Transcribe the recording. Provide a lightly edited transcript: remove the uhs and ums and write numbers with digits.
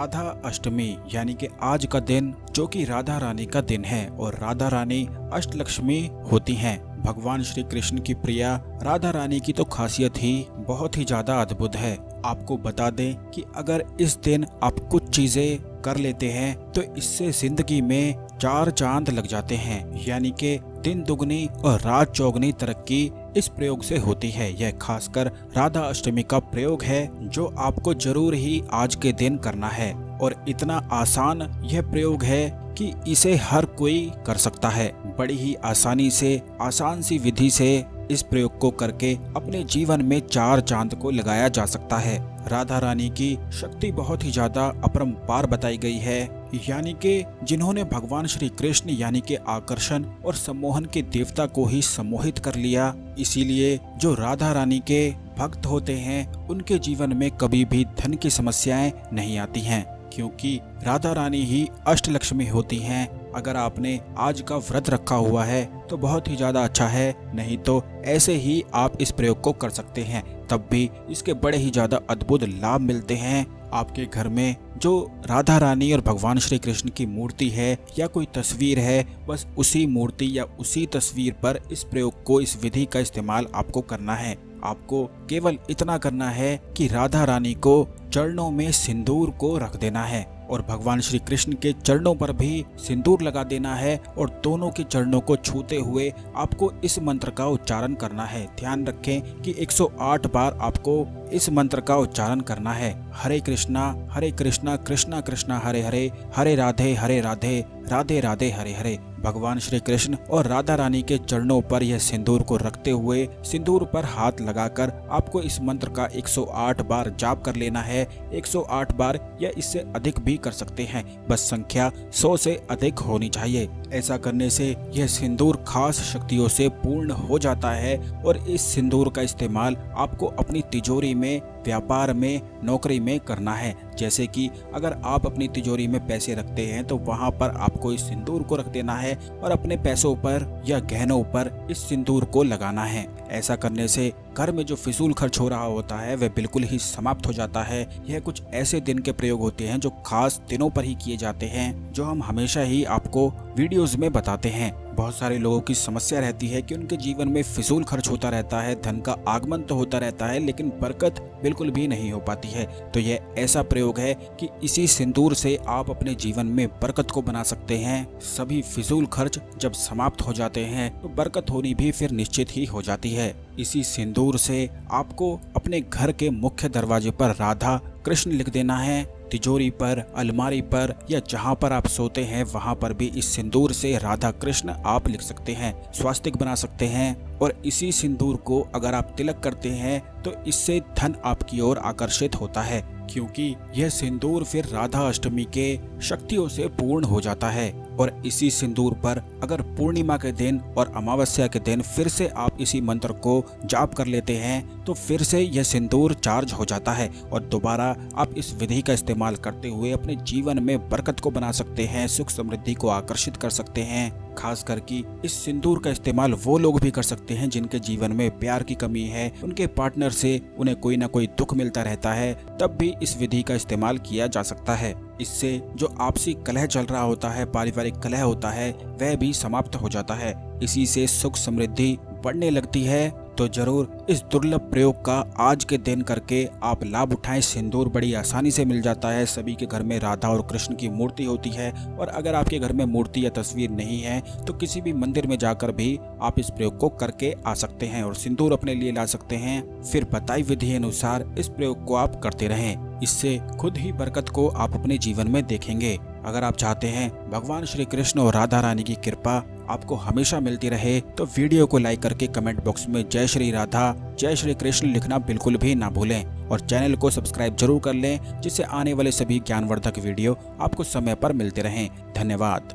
राधा अष्टमी यानी कि आज का दिन जो कि राधा रानी का दिन है और राधा रानी अष्टलक्ष्मी होती हैं। भगवान श्री कृष्ण की प्रिया राधा रानी की तो खासियत ही बहुत ही ज्यादा अद्भुत है। आपको बता दें कि अगर इस दिन आप कुछ चीजें कर लेते हैं तो इससे जिंदगी में 4 चांद लग जाते हैं, यानी कि दिन दुगनी और रात चौगनी तरक्की इस प्रयोग से होती है। यह खासकर राधा अष्टमी का प्रयोग है जो आपको जरूर ही आज के दिन करना है और इतना आसान यह प्रयोग है कि इसे हर कोई कर सकता है। बड़ी ही आसानी से आसान सी विधि से इस प्रयोग को करके अपने जीवन में 4 चांद को लगाया जा सकता है। राधा रानी की शक्ति बहुत ही ज्यादा अपरंपार बताई गई है, यानी कि जिन्होंने भगवान श्री कृष्ण यानी कि आकर्षण और सम्मोहन के देवता को ही सम्मोहित कर लिया, इसीलिए जो राधा रानी के भक्त होते हैं उनके जीवन में कभी भी धन की समस्याएं नहीं आती हैं, क्योंकि राधा रानी ही अष्टलक्ष्मी होती हैं। अगर आपने आज का व्रत रखा हुआ है तो बहुत ही ज्यादा अच्छा है, नहीं तो ऐसे ही आप इस प्रयोग को कर सकते हैं, तब भी इसके बड़े ही ज्यादा अद्भुत लाभ मिलते हैं। आपके घर में जो राधा रानी और भगवान श्री कृष्ण की मूर्ति है या कोई तस्वीर है, बस उसी मूर्ति या उसी तस्वीर पर इस प्रयोग को, इस विधि का इस्तेमाल आपको करना है। आपको केवल इतना करना है कि राधा रानी को चरणों में सिंदूर को रख देना है और भगवान श्री कृष्ण के चरणों पर भी सिंदूर लगा देना है और दोनों के चरणों को छूते हुए आपको इस मंत्र का उच्चारण करना है। ध्यान रखें कि 108 बार आपको इस मंत्र का उच्चारण करना है। हरे कृष्णा कृष्णा कृष्णा हरे हरे, हरे राधे राधे राधे हरे हरे। भगवान श्री कृष्ण और राधा रानी के चरणों पर यह सिंदूर को रखते हुए सिंदूर पर हाथ लगाकर आपको इस मंत्र का 108 बार जाप कर लेना है। 108 बार या इससे अधिक भी कर सकते हैं, बस संख्या 100 से अधिक होनी चाहिए। ऐसा करने से यह सिंदूर खास शक्तियों से पूर्ण हो जाता है और इस सिंदूर का इस्तेमाल आपको अपनी तिजोरी में, व्यापार में, नौकरी में करना है। जैसे कि अगर आप अपनी तिजोरी में पैसे रखते हैं तो वहां पर आपको इस सिंदूर को रख देना है और अपने पैसों पर या गहनों पर इस सिंदूर को लगाना है। ऐसा करने से घर में जो फिजूल खर्च हो रहा होता है वह बिल्कुल ही समाप्त हो जाता है। यह कुछ ऐसे दिन के प्रयोग होते हैं जो खास दिनों पर ही किए जाते हैं, जो हम हमेशा ही आपको वीडियोस में बताते हैं। बहुत सारे लोगों की समस्या रहती है कि उनके जीवन में फिजूल खर्च होता रहता है, धन का आगमन तो होता रहता है लेकिन बरकत बिल्कुल भी नहीं हो पाती है। तो यह ऐसा प्रयोग है कि इसी सिंदूर से आप अपने जीवन में बरकत को बना सकते हैं। सभी फिजूल खर्च जब समाप्त हो जाते हैं तो बरकत होनी भी फिर निश्चित ही हो जाती है। इसी सिंदूर से आपको अपने घर के मुख्य दरवाजे पर राधा कृष्ण लिख देना है। तिजोरी पर, अलमारी पर या जहां पर आप सोते हैं वहां पर भी इस सिंदूर से राधा कृष्ण आप लिख सकते हैं, स्वास्तिक बना सकते हैं। और इसी सिंदूर को अगर आप तिलक करते हैं तो इससे धन आपकी ओर आकर्षित होता है, क्योंकि यह सिंदूर फिर राधा अष्टमी के शक्तियों से पूर्ण हो जाता है। और इसी सिंदूर पर अगर पूर्णिमा के दिन और अमावस्या के दिन फिर से आप इसी मंत्र को जाप कर लेते हैं तो फिर से यह सिंदूर चार्ज हो जाता है और दोबारा आप इस विधि का इस्तेमाल करते हुए अपने जीवन में बरकत को बना सकते हैं, सुख समृद्धि को आकर्षित कर सकते हैं। खास करके इस सिंदूर का इस्तेमाल वो लोग भी कर सकते हैं जिनके जीवन में प्यार की कमी है, उनके पार्टनर से उन्हें कोई ना कोई दुख मिलता रहता है, तब भी इस विधि का इस्तेमाल किया जा सकता है। इससे जो आपसी कलह चल रहा होता है, पारिवारिक कलह होता है, वह भी समाप्त हो जाता है। इसी से सुख समृद्धि बढ़ने लगती है। तो जरूर इस दुर्लभ प्रयोग का आज के दिन करके आप लाभ उठाएं। सिंदूर बड़ी आसानी से मिल जाता है। सभी के घर में राधा और कृष्ण की मूर्ति होती है और अगर आपके घर में मूर्ति या तस्वीर नहीं है तो किसी भी मंदिर में जाकर भी आप इस प्रयोग को करके आ सकते हैं और सिंदूर अपने लिए ला सकते हैं। फिर बताई विधि अनुसार इस प्रयोग को आप करते रहें, इससे खुद ही बरकत को आप अपने जीवन में देखेंगे। अगर आप चाहते हैं भगवान श्री कृष्ण और राधा रानी की कृपा आपको हमेशा मिलती रहे तो वीडियो को लाइक करके कमेंट बॉक्स में जय श्री राधा, जय श्री कृष्ण लिखना बिल्कुल भी ना भूलें और चैनल को सब्सक्राइब जरूर कर लें, जिससे आने वाले सभी ज्ञानवर्धक वीडियो आपको समय पर मिलते रहें। धन्यवाद।